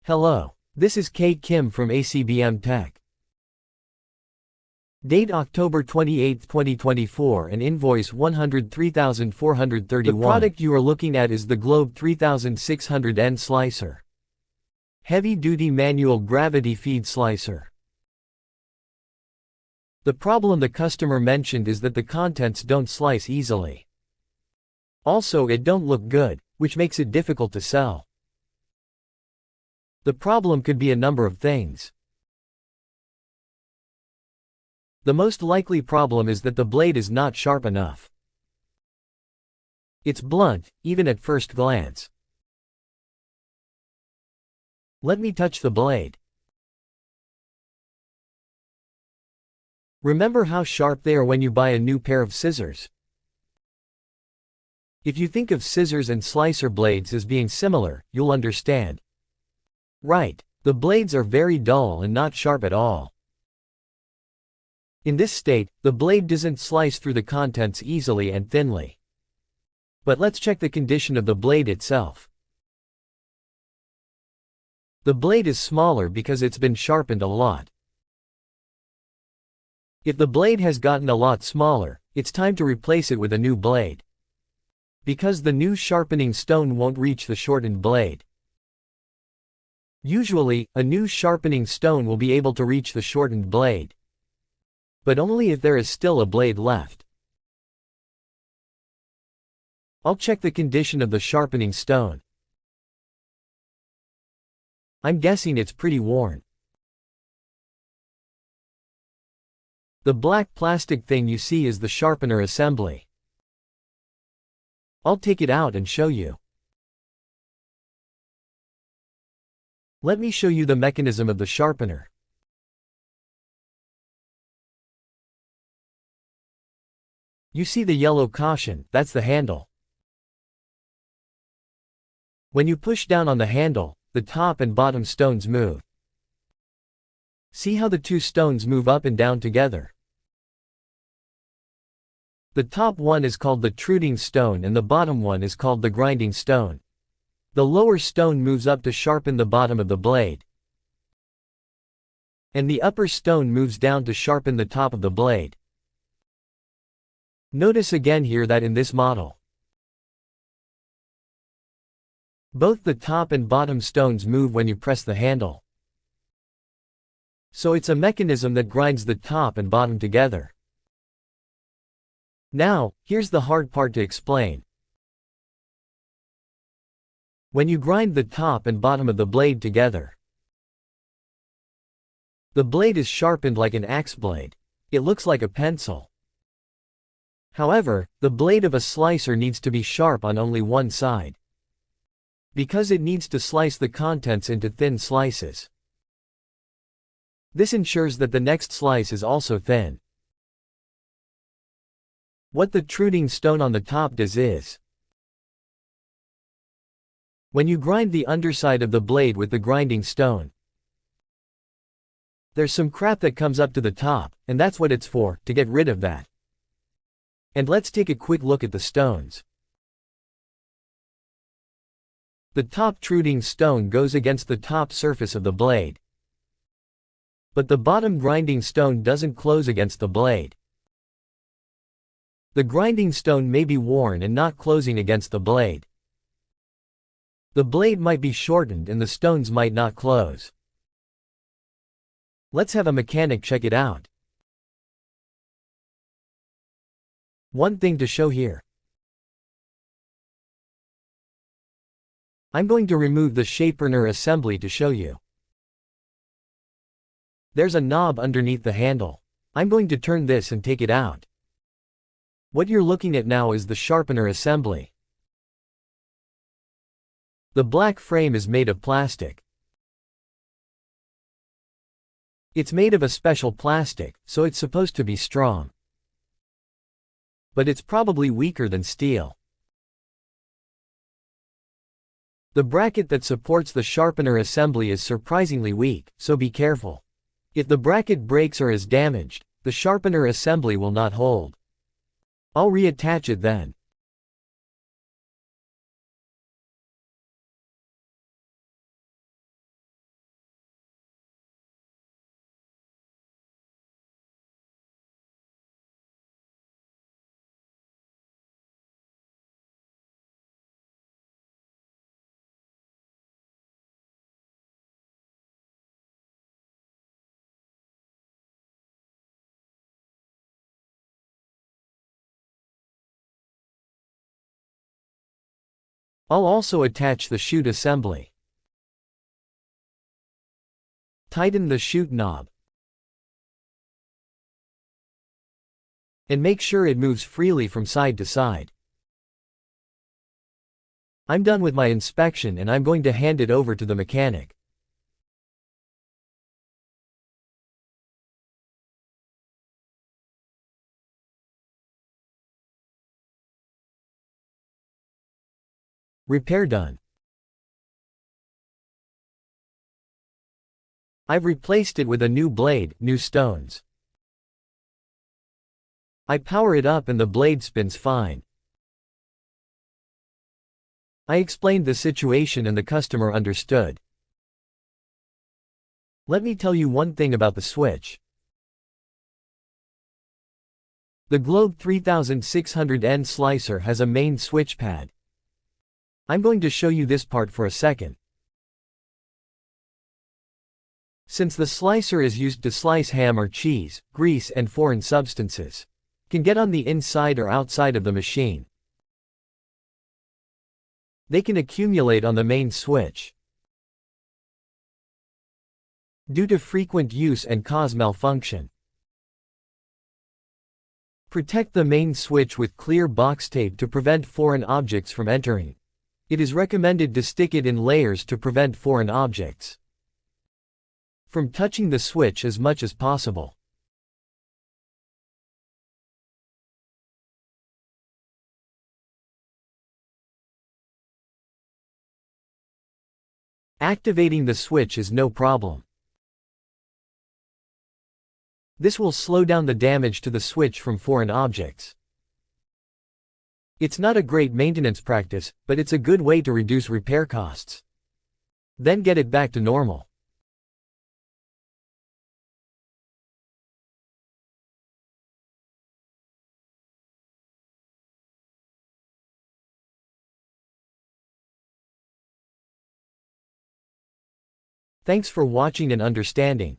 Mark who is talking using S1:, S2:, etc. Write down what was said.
S1: Hello. This is Kate Kim from ACBM TECH. Date October 28, 2024 and invoice 103,431. The product you are looking at is the Globe 3600N slicer. Heavy-duty manual gravity feed slicer. The problem the customer mentioned is that the contents don't slice easily. Also, it don't look good, which makes it difficult to sell. The problem could be a number of things. The most likely problem is that the blade is not sharp enough. It's blunt, even at first glance. Let me touch the blade. Remember how sharp they are when you buy a new pair of scissors? If you think of scissors and slicer blades as being similar, you'll understand. Right, the blades are very dull and not sharp at all. In this state, the blade doesn't slice through the contents easily and thinly. But let's check the condition of the blade itself. The blade is smaller because it's been sharpened a lot. If the blade has gotten a lot smaller, it's time to replace it with a new blade. Because the new sharpening stone won't reach the shortened blade. Usually, a new sharpening stone will be able to reach the shortened blade. But only if there is still a blade left. I'll check the condition of the sharpening stone. I'm guessing it's pretty worn. The black plastic thing you see is the sharpener assembly. I'll take it out and show you. Let me show you the mechanism of the sharpener. You see the yellow caution, that's the handle. When you push down on the handle, the top and bottom stones move. See how the two stones move up and down together. The top one is called the troubleshooting stone and the bottom one is called the grinding stone. The lower stone moves up to sharpen the bottom of the blade. And the upper stone moves down to sharpen the top of the blade. Notice again here that in this model, both the top and bottom stones move when you press the handle. So it's a mechanism that grinds the top and bottom together. Now, here's the hard part to explain. When you grind the top and bottom of the blade together, the blade is sharpened like an axe blade. It looks like a pencil. However, the blade of a slicer needs to be sharp on only one side. Because it needs to slice the contents into thin slices. This ensures that the next slice is also thin. What the troubleshooting stone on the top does is, when you grind the underside of the blade with the grinding stone, there's some crap that comes up to the top, and that's what it's for, to get rid of that. And let's take a quick look at the stones. The top troubleshooting stone goes against the top surface of the blade. But the bottom grinding stone doesn't close against the blade. The grinding stone may be worn and not closing against the blade. The blade might be shortened and the stones might not close. Let's have a mechanic check it out. One thing to show here. I'm going to remove the sharpener assembly to show you. There's a knob underneath the handle. I'm going to turn this and take it out. What you're looking at now is the sharpener assembly. The black frame is made of plastic. It's made of a special plastic, so it's supposed to be strong. But it's probably weaker than steel. The bracket that supports the sharpener assembly is surprisingly weak, so be careful. If the bracket breaks or is damaged, the sharpener assembly will not hold. I'll reattach it then. I'll also attach the chute assembly. Tighten the chute knob. And make sure it moves freely from side to side. I'm done with my inspection and I'm going to hand it over to the mechanic. Repair done. I've replaced it with a new blade, new stones. I power it up and the blade spins fine. I explained the situation and the customer understood. Let me tell you one thing about the switch. The Globe 3600N slicer has a main switch pad. I'm going to show you this part for a second. Since the slicer is used to slice ham or cheese, grease and foreign substances can get on the inside or outside of the machine. They can accumulate on the main switch due to frequent use and cause malfunction. Protect the main switch with clear box tape to prevent foreign objects from entering. It is recommended to stick it in layers to prevent foreign objects from touching the switch as much as possible. Activating the switch is no problem. This will slow down the damage to the switch from foreign objects. It's not a great maintenance practice, but it's a good way to reduce repair costs. Then get it back to normal. Thanks for watching and understanding.